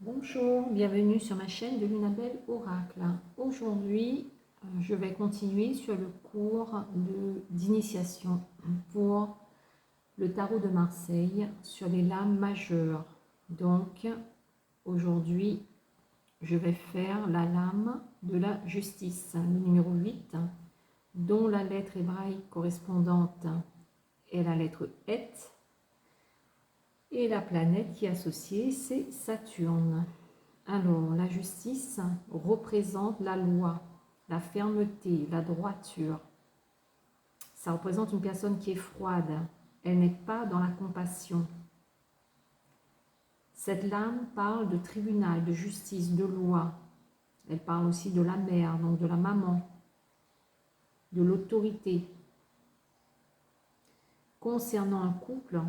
Bonjour, bienvenue sur ma chaîne de Lunabelle Oracle. Aujourd'hui, je vais continuer sur le cours d'initiation pour le tarot de Marseille sur les lames majeures. Donc, aujourd'hui, je vais faire la lame de la justice, le numéro 8, dont la lettre hébraïque correspondante est la lettre Et. Et la planète qui est associée, c'est Saturne. Alors, la justice représente la loi, la fermeté, la droiture. Ça représente une personne qui est froide. Elle n'est pas dans la compassion. Cette lame parle de tribunal, de justice, de loi. Elle parle aussi de la mère, donc de la maman, de l'autorité. Concernant un couple,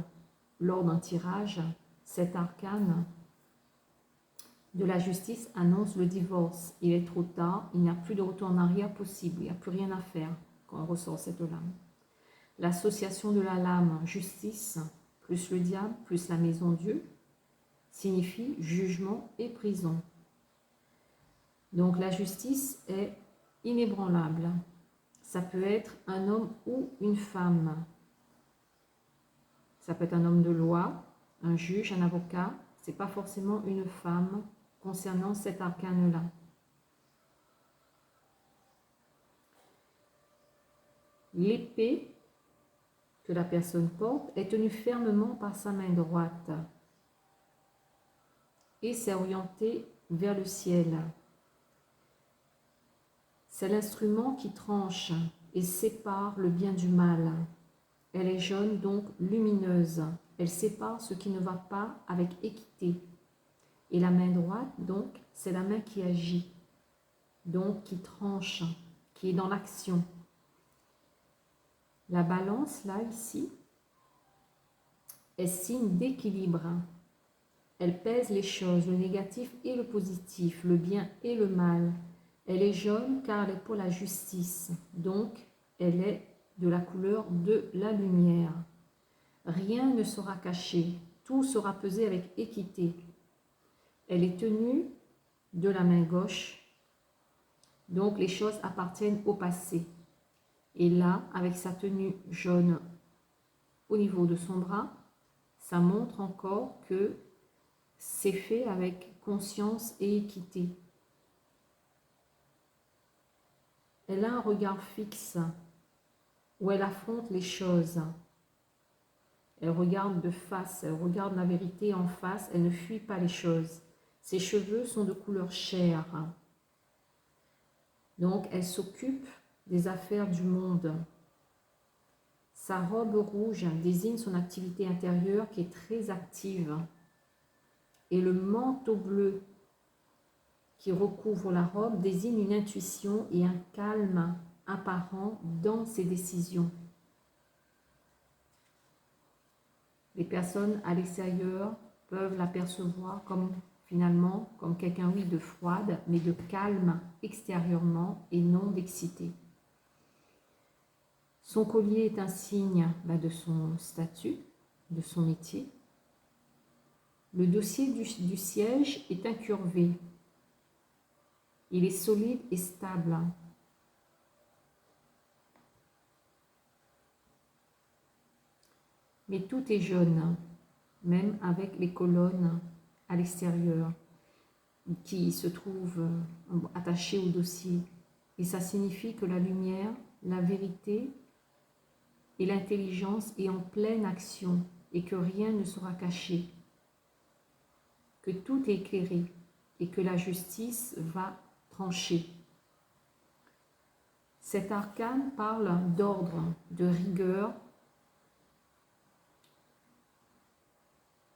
lors d'un tirage, cet arcane de la justice annonce le divorce. Il est trop tard, il n'y a plus de retour en arrière possible, il n'y a plus rien à faire quand on ressort cette lame. L'association de la lame justice plus le diable plus la maison Dieu signifie jugement et prison. Donc la justice est inébranlable. Ça peut être un homme ou une femme. Ça peut être un homme de loi, un juge, un avocat. Ce n'est pas forcément une femme concernant cet arcane-là. L'épée que la personne porte est tenue fermement par sa main droite et c'est orienté vers le ciel. C'est l'instrument qui tranche et sépare le bien du mal. Elle est jaune, donc lumineuse. Elle sépare ce qui ne va pas avec équité. Et la main droite, donc, c'est la main qui agit, donc qui tranche, qui est dans l'action. La balance, là, ici, est signe d'équilibre. Elle pèse les choses, le négatif et le positif, le bien et le mal. Elle est jaune car elle est pour la justice, donc elle est de la couleur de la lumière. Rien ne sera caché, tout sera pesé avec équité. Elle est tenue de la main gauche, donc les choses appartiennent au passé. Et là, avec sa tenue jaune au niveau de son bras, ça montre encore que c'est fait avec conscience et équité. Elle a un regard fixe où elle affronte les choses. Elle regarde de face, elle regarde la vérité en face, elle ne fuit pas les choses. Ses cheveux sont de couleur chair. Donc, elle s'occupe des affaires du monde. Sa robe rouge désigne son activité intérieure qui est très active. Et le manteau bleu qui recouvre la robe désigne une intuition et un calme apparent dans ses décisions. Les personnes à l'extérieur peuvent l'apercevoir comme finalement comme quelqu'un, oui, de froide, mais de calme extérieurement et non d'excité. Son collier est un signe de son statut, de son métier. Le dossier du siège est incurvé. Il est solide et stable. Mais tout est jaune, même avec les colonnes à l'extérieur qui se trouvent attachées au dossier. Et ça signifie que la lumière, la vérité et l'intelligence est en pleine action et que rien ne sera caché, que tout est éclairé et que la justice va trancher. Cet arcane parle d'ordre, de rigueur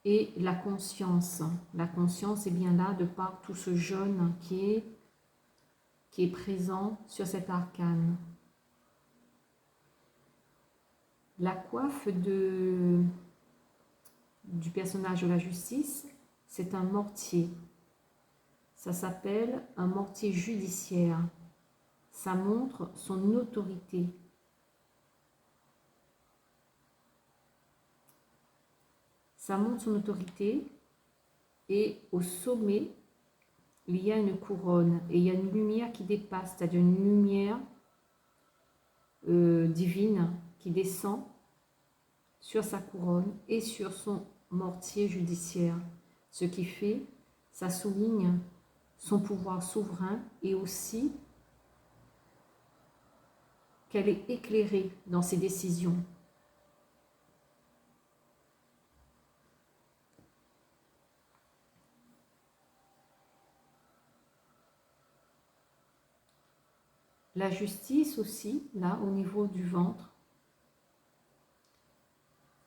et la conscience. La conscience est bien là de par tout ce jaune qui est présent sur cet arcane. La coiffe du personnage de la justice, c'est un mortier. Ça s'appelle un mortier judiciaire. Ça montre son autorité. Ça montre son autorité et au sommet, il y a une couronne et il y a une lumière qui dépasse, c'est-à-dire une lumière divine qui descend sur sa couronne et sur son mortier judiciaire. Ce qui fait, ça souligne son pouvoir souverain et aussi qu'elle est éclairée dans ses décisions. La justice aussi, là, au niveau du ventre,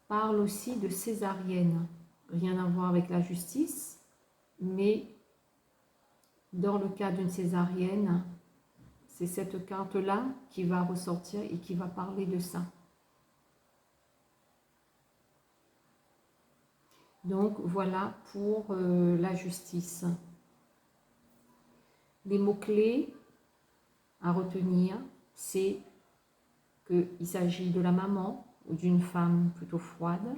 parle aussi de césarienne. Rien à voir avec la justice, mais dans le cas d'une césarienne, c'est cette carte-là qui va ressortir et qui va parler de ça. Donc voilà pour la justice. Les mots-clés à retenir, c'est qu'il s'agit de la maman ou d'une femme plutôt froide,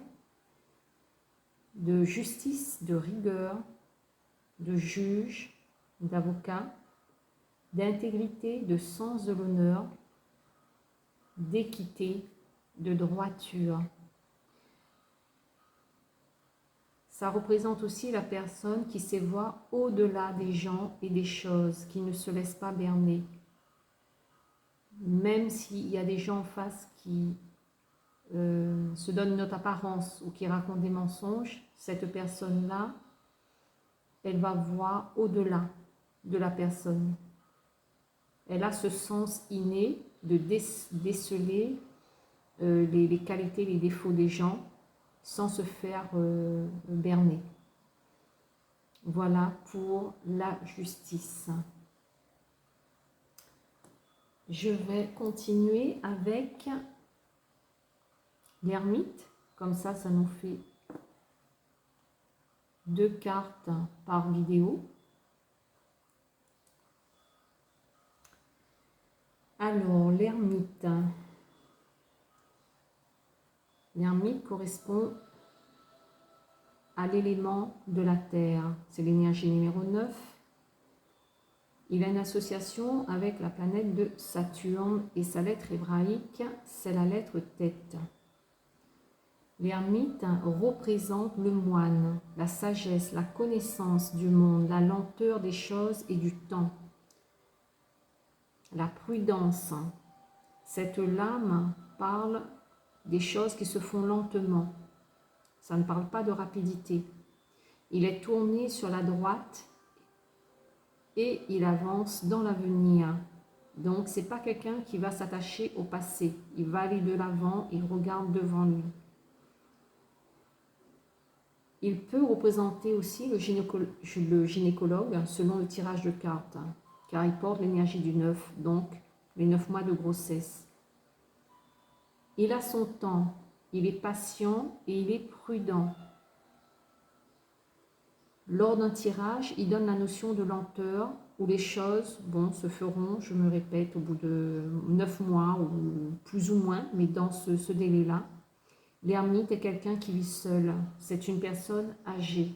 de justice, de rigueur, de juge, d'avocat, d'intégrité, de sens de l'honneur, d'équité, de droiture. Ça représente aussi la personne qui sait voir au-delà des gens et des choses, qui ne se laisse pas berner. Même s'il y a des gens en face qui se donnent notre apparence ou qui racontent des mensonges, cette personne-là, elle va voir au-delà de la personne. Elle a ce sens inné de déceler les qualités, les défauts des gens sans se faire berner. Voilà pour la justice. Je vais continuer avec l'ermite. Comme ça nous fait 2 cartes par vidéo. Alors, l'ermite. L'ermite correspond à l'élément de la terre. C'est l'énergie numéro 9. Il a une association avec la planète de Saturne et sa lettre hébraïque, c'est la lettre tête. L'ermite représente le moine, la sagesse, la connaissance du monde, la lenteur des choses et du temps. La prudence. Cette lame parle des choses qui se font lentement. Ça ne parle pas de rapidité. Il est tourné sur la droite et il avance dans l'avenir. Donc, ce n'est pas quelqu'un qui va s'attacher au passé. Il va aller de l'avant, il regarde devant lui. Il peut représenter aussi le gynécologue selon le tirage de cartes, car il porte l'énergie du 9, donc les 9 mois de grossesse. Il a son temps, il est patient et il est prudent. Lors d'un tirage, il donne la notion de lenteur où les choses se feront, je me répète, au bout de 9 mois ou plus ou moins, mais dans ce délai-là. L'ermite est quelqu'un qui vit seul. C'est une personne âgée.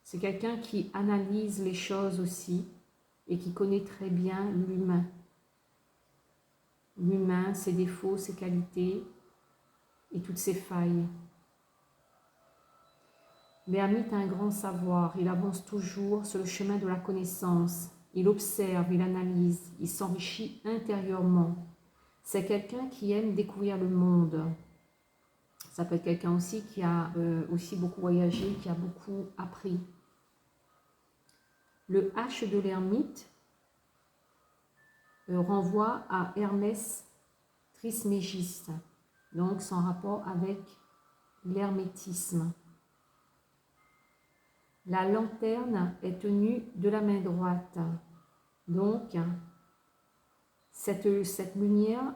C'est quelqu'un qui analyse les choses aussi et qui connaît très bien l'humain. L'humain, ses défauts, ses qualités et toutes ses failles. L'ermite a un grand savoir, il avance toujours sur le chemin de la connaissance. Il observe, il analyse, il s'enrichit intérieurement. C'est quelqu'un qui aime découvrir le monde. Ça peut être quelqu'un aussi qui a aussi beaucoup voyagé, qui a beaucoup appris. Le H de l'ermite renvoie à Hermès Trismégiste, donc son rapport avec l'hermétisme. La lanterne est tenue de la main droite. Donc, cette lumière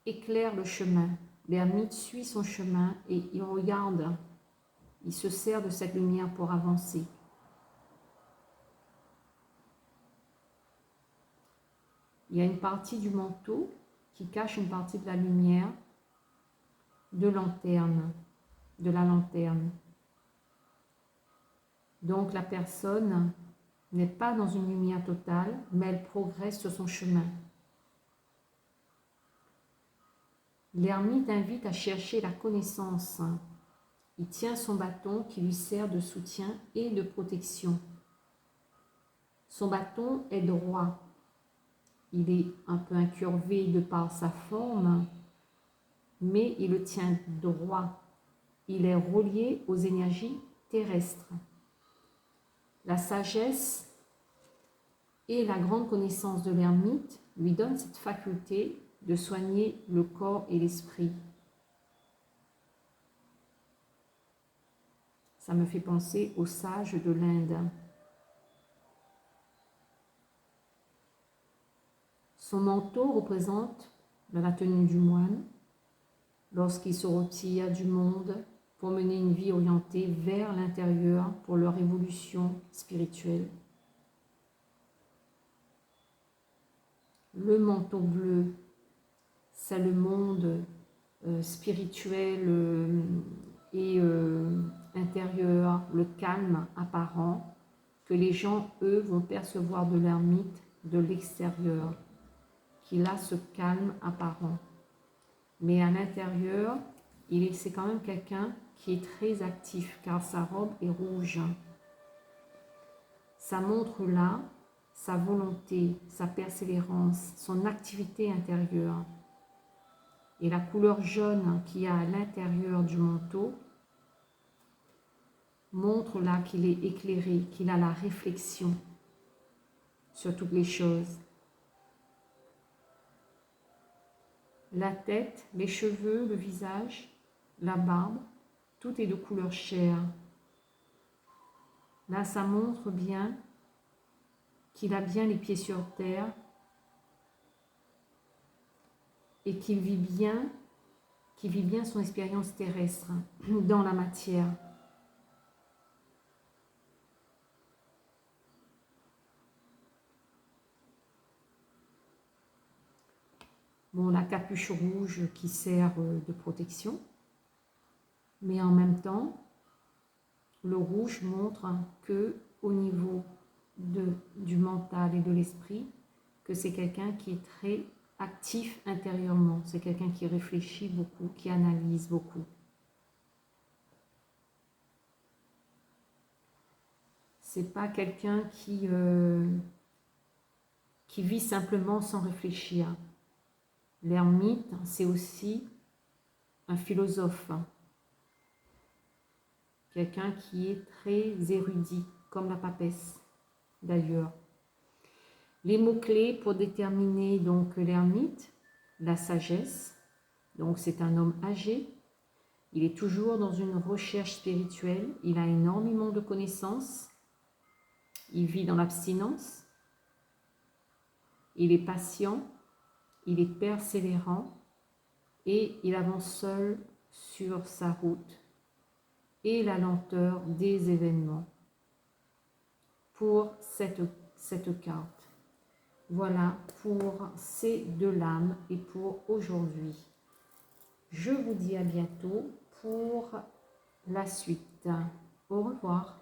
éclaire le chemin. L'ermite suit son chemin et il regarde. Il se sert de cette lumière pour avancer. Il y a une partie du manteau qui cache une partie de la lumière de la lanterne. Donc la personne n'est pas dans une lumière totale, mais elle progresse sur son chemin. L'ermite invite à chercher la connaissance. Il tient son bâton qui lui sert de soutien et de protection. Son bâton est droit. Il est un peu incurvé de par sa forme, mais il le tient droit. Il est relié aux énergies terrestres. La sagesse et la grande connaissance de l'ermite lui donnent cette faculté de soigner le corps et l'esprit. Ça me fait penser aux sages de l'Inde. Son manteau représente la tenue du moine lorsqu'il se retire du monde pour mener une vie orientée vers l'intérieur pour leur évolution spirituelle. Le manteau bleu, c'est le monde spirituel et intérieur, le calme apparent que les gens, eux, vont percevoir de l'ermite de l'extérieur, qu'il a ce calme apparent. Mais à l'intérieur, c'est quand même quelqu'un qui est très actif car sa robe est rouge. Ça montre là sa volonté, sa persévérance, son activité intérieure. Et la couleur jaune qu'il y a à l'intérieur du manteau montre là qu'il est éclairé, qu'il a la réflexion sur toutes les choses. La tête, les cheveux, le visage, la barbe, tout est de couleur chair. Là, ça montre bien qu'il a bien les pieds sur terre et qu'il vit bien son expérience terrestre dans la matière. Bon, la capuche rouge qui sert de protection, mais en même temps, le rouge montre que au niveau du mental et de l'esprit, que c'est quelqu'un qui est très actif intérieurement, c'est quelqu'un qui réfléchit beaucoup, qui analyse beaucoup. C'est pas quelqu'un qui vit simplement sans réfléchir. L'ermite, c'est aussi un philosophe, quelqu'un qui est très érudit, comme la papesse d'ailleurs. Les mots-clés pour déterminer donc l'ermite, la sagesse, donc c'est un homme âgé, il est toujours dans une recherche spirituelle, il a énormément de connaissances, il vit dans l'abstinence, il est patient, il est persévérant et il avance seul sur sa route et la lenteur des événements pour cette carte. Voilà pour ces deux lames et pour aujourd'hui. Je vous dis à bientôt pour la suite. Au revoir.